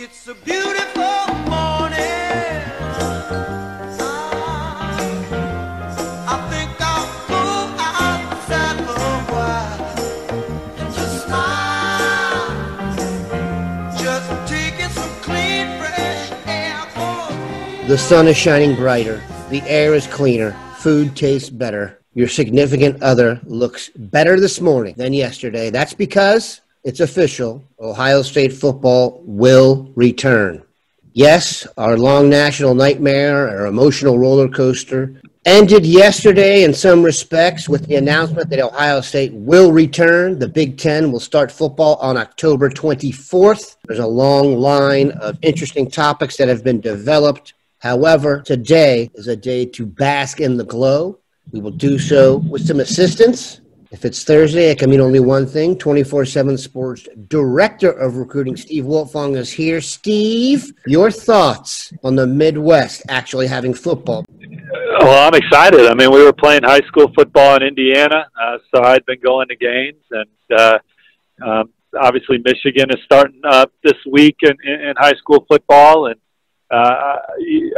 It's a beautiful morning. I think I'll go outside for a while and just smile. Just taking some clean, fresh air. The sun is shining brighter. The air is cleaner. Food tastes better. Your significant other looks better this morning than yesterday. That's because it's official. Ohio State football will return. Yes, our long national nightmare, our emotional roller coaster, ended yesterday in some respects with the announcement that Ohio State will return. The Big Ten will start football on October 24th. There's a long line of interesting topics that have been developed. However, today is a day to bask in the glow. We will do so with some assistance. If it's Thursday, it can mean only one thing. 24/7 Sports Director of Recruiting, Steve Wiltfong, is here. Steve, your thoughts on the Midwest actually having football? Well, I'm excited. I mean, we were playing high school football in Indiana, so I'd been going to games. And obviously Michigan is starting up this week in high school football. And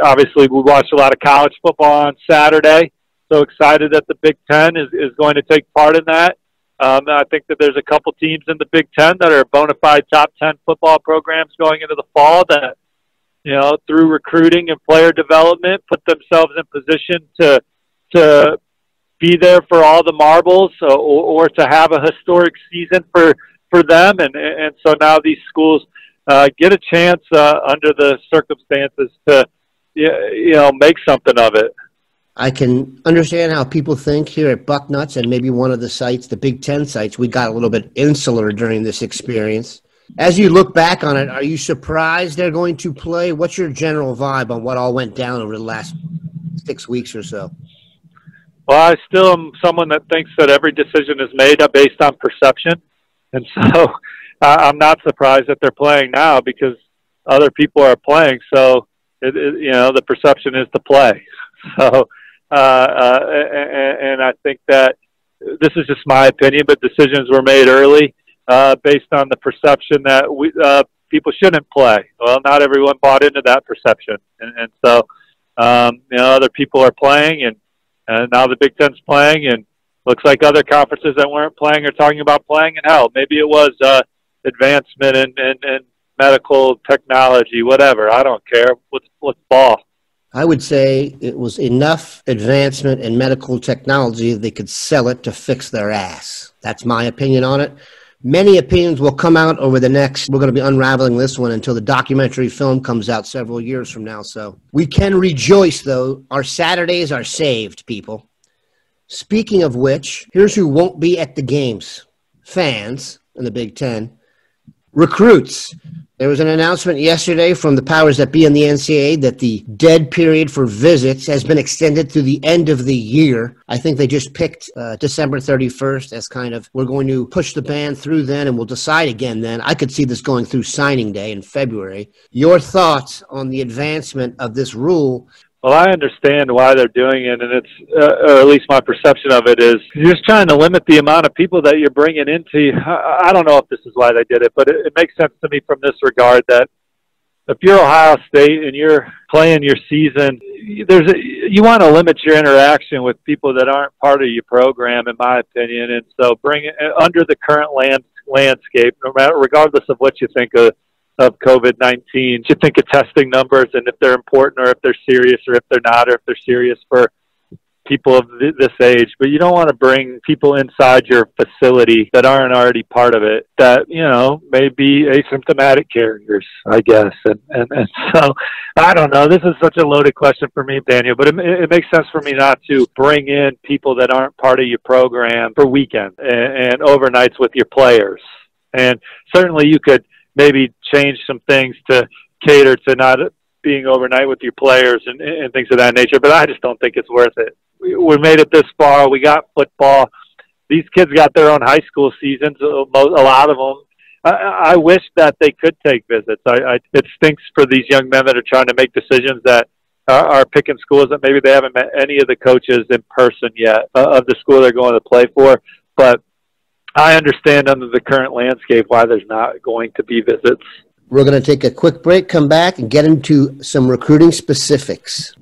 obviously we watched a lot of college football on Saturday. So excited that the Big Ten is going to take part in that. I think that there's a couple teams in the Big Ten that are bona fide top 10 football programs going into the fall that, you know, through recruiting and player development, put themselves in position to be there for all the marbles or to have a historic season for them. And so now these schools get a chance under the circumstances to, you know, make something of it. I can understand how people think here at Bucknuts and maybe one of the sites, the Big Ten sites, we got a little bit insular during this experience. As you look back on it, are you surprised they're going to play? What's your general vibe on what all went down over the last 6 weeks or so? Well, I still am someone that thinks that every decision is made based on perception. And so I'm not surprised that they're playing now because other people are playing. So, you know, the perception is to play. So, and I think that this is just my opinion, but decisions were made early based on the perception that people shouldn't play. Well, not everyone bought into that perception. And so, you know, other people are playing, and now the Big Ten's playing, and looks like other conferences that weren't playing are talking about playing. And hell, maybe it was advancement in medical technology, whatever. I don't care. Let's ball. I would say it was enough advancement in medical technology they could sell it to fix their ass. That's my opinion on it. Many opinions will come out over the next, we're going to be unraveling this one until the documentary film comes out several years from now. So we can rejoice, though. Our Saturdays are saved, people. Speaking of which, here's who won't be at the games. Fans in the Big Ten. Recruits. There was an announcement yesterday from the powers that be in the NCAA that the dead period for visits has been extended through the end of the year. I think they just picked December 31st as kind of, we're going to push the ban through then and we'll decide again then. I could see this going through signing day in February. Your thoughts on the advancement of this rule? Well, I understand why they're doing it, and it's, or at least my perception of it is, you're just trying to limit the amount of people that you're bringing into. I don't know if this is why they did it, but it makes sense to me from this regard that if you're Ohio State and you're playing your season, you want to limit your interaction with people that aren't part of your program, in my opinion. And so bring it under the current landscape, no matter, regardless of what you think of COVID-19. You think of testing numbers and if they're important or if they're serious or if they're not, or if they're serious for people of this age. But you don't want to bring people inside your facility that aren't already part of it, that, you know, may be asymptomatic carriers, I guess. And so, I don't know. This is such a loaded question for me, Daniel, but it makes sense for me not to bring in people that aren't part of your program for weekends and overnights with your players. And certainly you could maybe change some things to cater to not being overnight with your players and things of that nature. But I just don't think it's worth it. We made it this far. We got football. These kids got their own high school seasons, a lot of them. I wish that they could take visits. It stinks for these young men that are trying to make decisions that are picking schools that maybe they haven't met any of the coaches in person yet of the school they're going to play for. But I understand under the current landscape why there's not going to be visits. We're going to take a quick break, come back, and get into some recruiting specifics.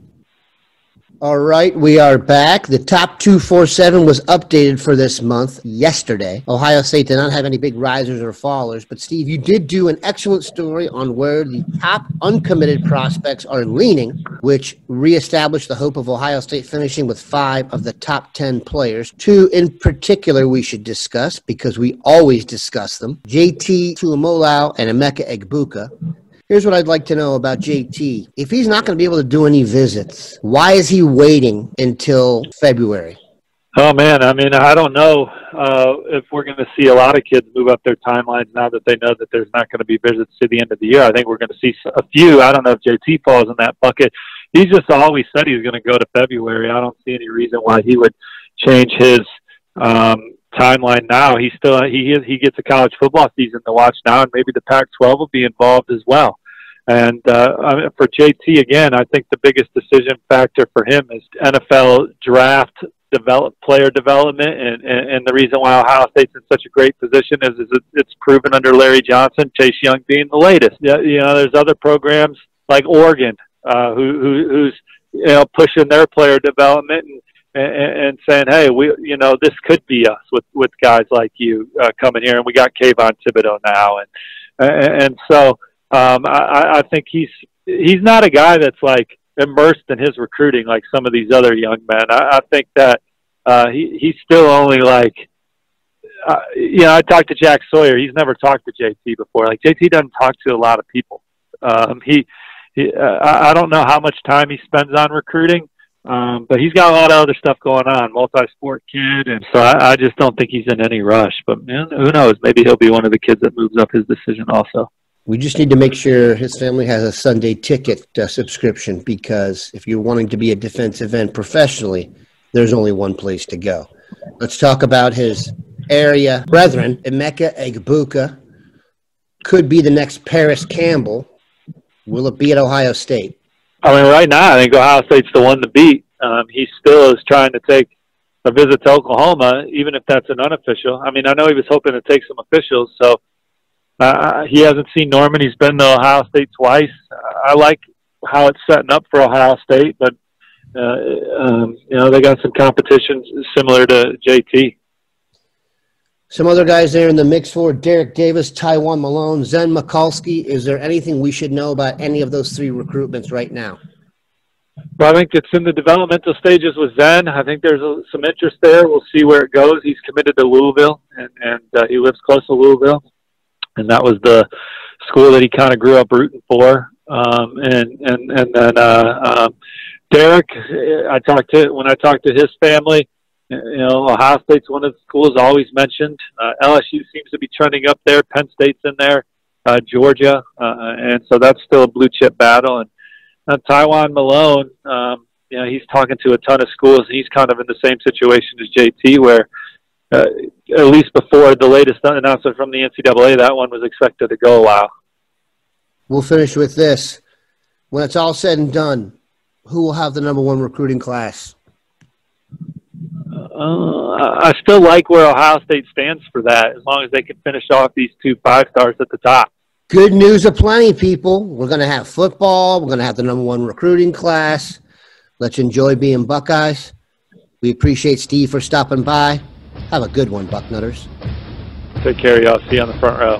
All right, we are back. The top 247 was updated for this month yesterday. Ohio State did not have any big risers or fallers, but Steve, you did do an excellent story on where the top uncommitted prospects are leaning, which reestablished the hope of Ohio State finishing with 5 of the top 10 players. 2 in particular we should discuss because we always discuss them: JT Tuimoloau and Emeka Egbuka. Here's what I'd like to know about JT. If he's not going to be able to do any visits, why is he waiting until February? Oh, man. I mean, I don't know if we're going to see a lot of kids move up their timelines now that they know that there's not going to be visits to the end of the year. I think we're going to see a few. I don't know if JT falls in that bucket. He's just always said he was going to go to February. I don't see any reason why he would change his timeline now. He gets a college football season to watch now, and maybe the Pac-12 will be involved as well. And for JT, again, I think the biggest decision factor for him is NFL draft player development, and the reason why Ohio State's in such a great position is it's proven under Larry Johnson, Chase Young being the latest. Yeah, there's other programs like Oregon who's pushing their player development and saying, hey, this could be us with guys like you coming here, and we got Kayvon Thibodeau now, and so I think he's not a guy that's like immersed in his recruiting like some of these other young men. I think that he's still only like, I talked to Jack Sawyer. He's never talked to JT before. Like JT doesn't talk to a lot of people. I don't know how much time he spends on recruiting. But he's got a lot of other stuff going on, multi-sport kid, and so I just don't think he's in any rush. But man, who knows? Maybe he'll be one of the kids that moves up his decision also. We just need to make sure his family has a Sunday ticket subscription, because if you're wanting to be a defensive end professionally, there's only one place to go. Let's talk about his area brethren. Emeka Egbuka could be the next Paris Campbell. Will it be at Ohio State? I mean, right now, I think Ohio State's the one to beat. He still is trying to take a visit to Oklahoma, even if that's an unofficial. I mean, I know he was hoping to take some officials, so he hasn't seen Norman. He's been to Ohio State twice. I like how it's setting up for Ohio State, but, they got some competition similar to JT. Some other guys there in the mix for Derek Davis, Taiwan Malone, Zen Mikulski. Is there anything we should know about any of those 3 recruitments right now? Well, I think it's in the developmental stages with Zen. I think there's some interest there. We'll see where it goes. He's committed to Louisville, and he lives close to Louisville. And that was the school that he kind of grew up rooting for. And then Derek, when I talked to his family, Ohio State's one of the schools always mentioned. LSU seems to be trending up there. Penn State's in there. Georgia. And so that's still a blue chip battle. And Taiwan Malone, he's talking to a ton of schools. He's kind of in the same situation as JT, where at least before the latest announcement from the NCAA, that one was expected to go a while. We'll finish with this. When it's all said and done, who will have the #1 recruiting class? I still like where Ohio State stands for that, as long as they can finish off these 2 5-stars at the top. Good news aplenty, people. We're going to have football. We're going to have the #1 recruiting class. Let's enjoy being Buckeyes. We appreciate Steve for stopping by. Have a good one, Bucknutters. Take care, y'all. See you on the front row.